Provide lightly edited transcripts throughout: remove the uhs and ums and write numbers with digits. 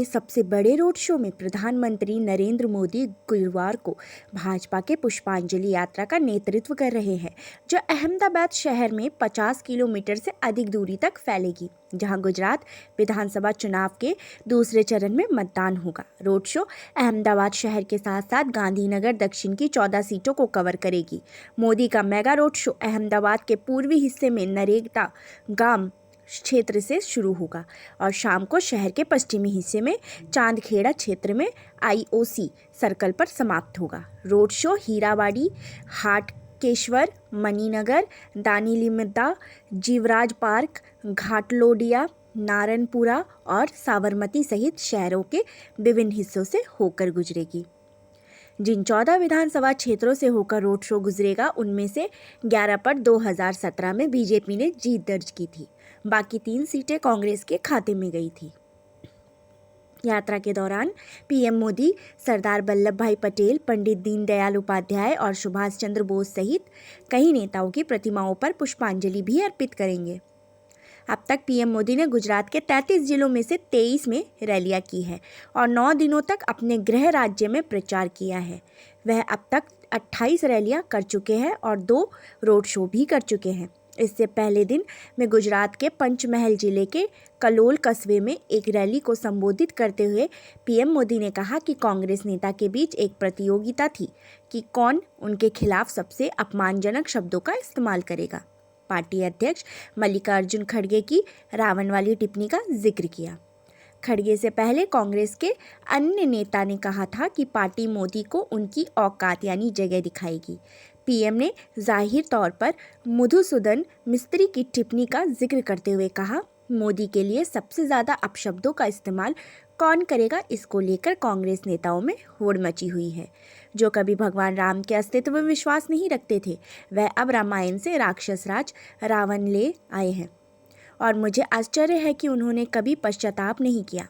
अपने सबसे बड़े रोड शो में प्रधानमंत्री नरेंद्र मोदी गुरुवार को भाजपा के पुष्पांजलि यात्रा का नेतृत्व कर रहे हैं, जो अहमदाबाद शहर में 50 किलोमीटर से अधिक दूरी तक फैलेगी, जहां गुजरात विधानसभा चुनाव के दूसरे चरण में मतदान होगा। रोड शो अहमदाबाद शहर के साथ साथ गांधीनगर दक्षिण की 14 सीटों को कवर करेगी। मोदी का मेगा रोड शो अहमदाबाद के पूर्वी हिस्से में नरेगा गांव क्षेत्र से शुरू होगा और शाम को शहर के पश्चिमी हिस्से में चांदखेड़ा क्षेत्र में IOC सर्कल पर समाप्त होगा। Road show Hirawadi, Hatkeshwar, Maninagar, Danilimda, Jivraj park, Ghatlodia, Narayanpura और साबरमती सहित शहरों के विभिन्न हिस्सों से होकर गुजरेगी। जिन 14 विधानसभा क्षेत्रों से होकर रोड शो गुजरेगा, उनमें से 11 पर 2017 में बीजेपी ने जीत दर्ज की थी। बाकी 3 सीटें कांग्रेस के खाते में गई थी। यात्रा के दौरान पीएम मोदी सरदार वल्लभ भाई पटेल, पंडित दीनदयाल उपाध्याय और सुभाष चंद्र बोस सहित कई नेताओं की प्रतिमाओं पर पुष्पांजलि भी अर्पित करेंगे। अब तक पीएम मोदी ने गुजरात के 33 जिलों में से 23 में रैलियां की है और 9 दिनों तक अपने गृह राज्य में प्रचार किया है। वह अब तक 28 रैलियां कर चुके हैं और 2 रोड शो भी कर चुके हैं। इससे पहले दिन में गुजरात के पंचमहल जिले के कलोल कस्बे में एक रैली को संबोधित करते हुए पीएम मोदी ने कहा कि कांग्रेस नेता के बीच एक प्रतियोगिता थी कि कौन उनके खिलाफ सबसे अपमानजनक शब्दों का इस्तेमाल करेगा। पार्टी अध्यक्ष मल्लिकार्जुन खड़गे की रावण वाली टिप्पणी का जिक्र किया। खड़गे से पहले कांग्रेस के अन्य नेता ने कहा था कि पार्टी मोदी को उनकी औकात यानी जगह दिखाएगी। पीएम ने जाहिर तौर पर मधुसूदन मिस्त्री की टिप्पणी का जिक्र करते हुए कहा, मोदी के लिए सबसे ज़्यादा अपशब्दों का इस्तेमाल कौन करेगा, इसको लेकर कांग्रेस नेताओं में होड़ मची हुई है। जो कभी भगवान राम के अस्तित्व में विश्वास नहीं रखते थे, वह अब रामायण से राक्षस राज रावण ले आए हैं और मुझे आश्चर्य है कि उन्होंने कभी पश्चाताप नहीं किया।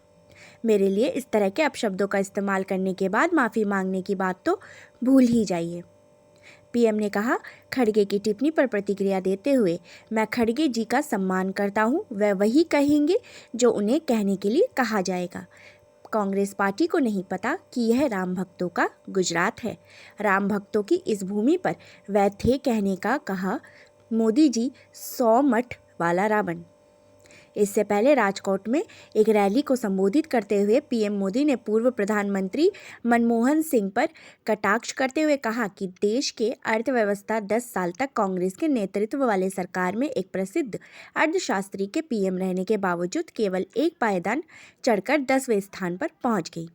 मेरे लिए इस तरह के अपशब्दों का इस्तेमाल करने के बाद माफ़ी मांगने की बात तो भूल ही जाइए। पीएम ने कहा, खड़गे की टिप्पणी पर प्रतिक्रिया देते हुए, मैं खड़गे जी का सम्मान करता हूं। वह वही कहेंगे जो उन्हें कहने के लिए कहा जाएगा। कांग्रेस पार्टी को नहीं पता कि यह राम भक्तों का गुजरात है। राम भक्तों की इस भूमि पर वह थे कहने का कहा मोदी जी 100 मठ वाला रावण। इससे पहले राजकोट में एक रैली को संबोधित करते हुए पीएम मोदी ने पूर्व प्रधानमंत्री मनमोहन सिंह पर कटाक्ष करते हुए कहा कि देश के अर्थव्यवस्था 10 साल तक कांग्रेस के नेतृत्व वाले सरकार में एक प्रसिद्ध अर्थशास्त्री के पीएम रहने के बावजूद केवल एक पायदान चढ़कर 10वें स्थान पर पहुंच गई।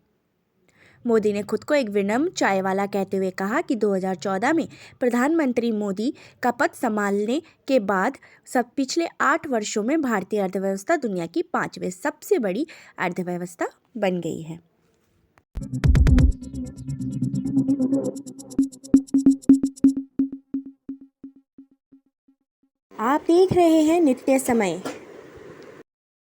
मोदी ने खुद को एक विनम्र चाय वाला कहते हुए कहा कि 2014 में प्रधानमंत्री मोदी का पद संभालने के बाद सब पिछले 8 वर्षों में भारतीय अर्थव्यवस्था दुनिया की 5वीं सबसे बड़ी अर्थव्यवस्था बन गई है। आप देख रहे हैं नित्य समय।